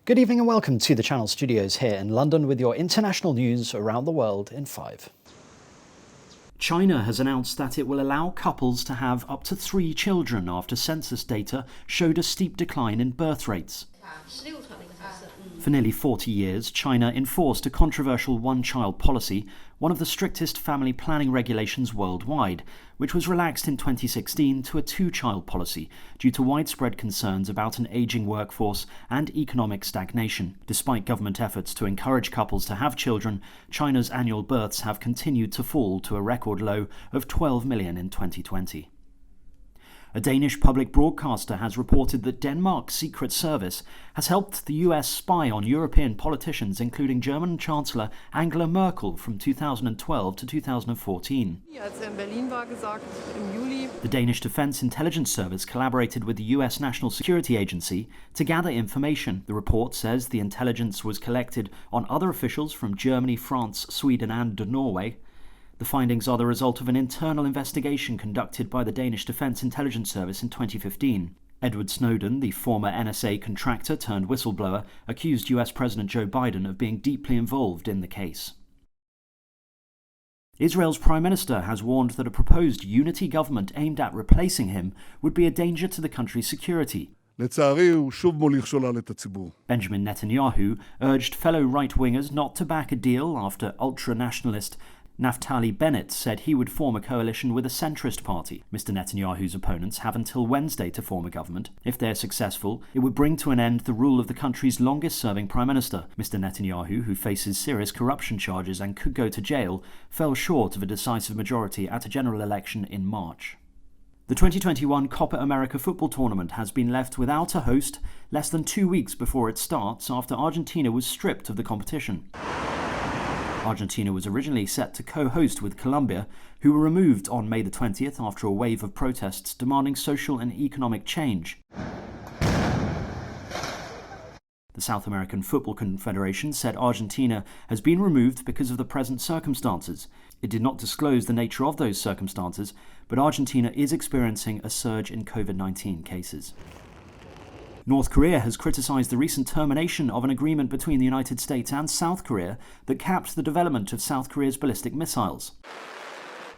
Good evening and welcome to the Channel Studios here in London with your international news around the world in 5. China has announced that it will allow couples to have up to 3 children after census data showed a steep decline in birth rates. For nearly 40 years, China enforced a controversial one-child policy, one of the strictest family planning regulations worldwide, which was relaxed in 2016 to a 2-child policy due to widespread concerns about an aging workforce and economic stagnation. Despite government efforts to encourage couples to have children, China's annual births have continued to fall to a record low of 12 million in 2020. A Danish public broadcaster has reported that Denmark's Secret Service has helped the US spy on European politicians, including German Chancellor Angela Merkel from 2012 to 2014. The Danish Defense Intelligence Service collaborated with the US National Security Agency to gather information. The report says the intelligence was collected on other officials from Germany, France, Sweden and Norway. The findings are the result of an internal investigation conducted by the Danish Defense Intelligence Service in 2015. Edward Snowden, the former NSA contractor turned whistleblower, accused US President Joe Biden of being deeply involved in the case. Israel's Prime Minister has warned that a proposed unity government aimed at replacing him would be a danger to the country's security. לצערי, הוא שוב מוליך שולל את הציבור. Benjamin Netanyahu urged fellow right-wingers not to back a deal after ultra-nationalist Naftali Bennett said he would form a coalition with a centrist party. Mr. Netanyahu's opponents have until Wednesday to form a government. If they're successful, it would bring to an end the rule of the country's longest-serving prime minister. Mr. Netanyahu, who faces serious corruption charges and could go to jail, fell short of a decisive majority at a general election in March. The 2021 Copa America football tournament has been left without a host less than 2 weeks before it starts after Argentina was stripped of the competition. Argentina was originally set to co-host with Colombia, who were removed on May the 20th after a wave of protests demanding social and economic change. The South American Football Confederation said Argentina has been removed because of the present circumstances. It did not disclose the nature of those circumstances, but Argentina is experiencing a surge in COVID-19 cases. North Korea has criticized the recent termination of an agreement between the United States and South Korea that capped the development of South Korea's ballistic missiles.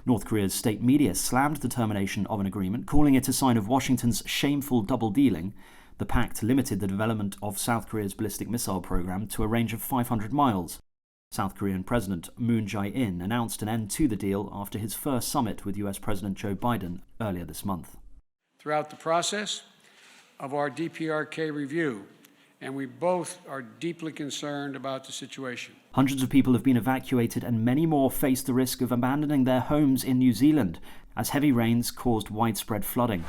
North Korea's state media slammed the termination of an agreement, calling it a sign of Washington's shameful double-dealing. The pact limited the development of South Korea's ballistic missile program to a range of 500 miles. South Korean President Moon Jae-in announced an end to the deal after his first summit with US President Joe Biden earlier this month. Throughout the process of our DPRK review, and we both are deeply concerned about the situation. Hundreds of people have been evacuated and many more face the risk of abandoning their homes in New Zealand as heavy rains caused widespread flooding.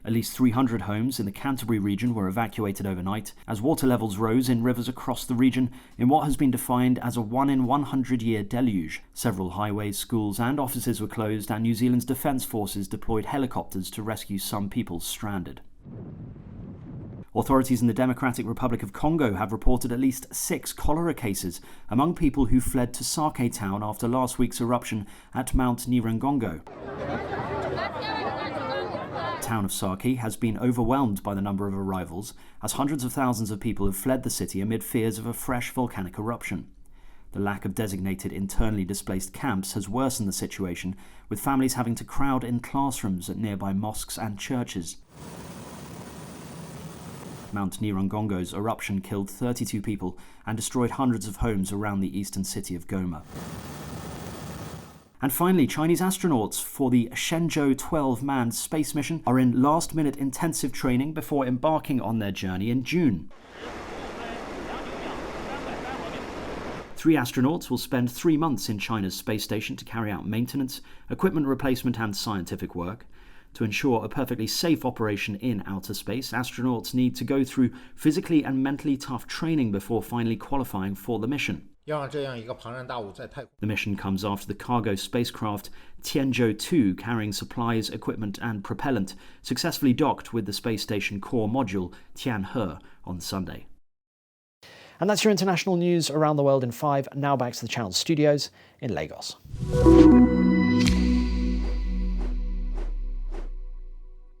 At least 300 homes in the Canterbury region were evacuated overnight as water levels rose in rivers across the region in what has been defined as a 1-in-100-year deluge. Several highways, schools and offices were closed, and New Zealand's defence forces deployed helicopters to rescue some people stranded. Authorities in the Democratic Republic of Congo have reported at least 6 cholera cases among people who fled to Sake town after last week's eruption at Mount Nyiragongo. The town of Sake has been overwhelmed by the number of arrivals, as hundreds of thousands of people have fled the city amid fears of a fresh volcanic eruption. The lack of designated internally displaced camps has worsened the situation, with families having to crowd in classrooms at nearby mosques and churches. Mount Nyiragongo's eruption killed 32 people and destroyed hundreds of homes around the eastern city of Goma. And finally, Chinese astronauts for the Shenzhou 12 manned space mission are in last-minute intensive training before embarking on their journey in June. 3 astronauts will spend 3 months in China's space station to carry out maintenance, equipment replacement and scientific work. To ensure a perfectly safe operation in outer space, astronauts need to go through physically and mentally tough training before finally qualifying for the mission. The mission comes after the cargo spacecraft Tianzhou 2, carrying supplies, equipment and propellant, successfully docked with the space station core module Tianhe on Sunday. And that's your international news around the world in 5. Now back to the Channel Studios in Lagos.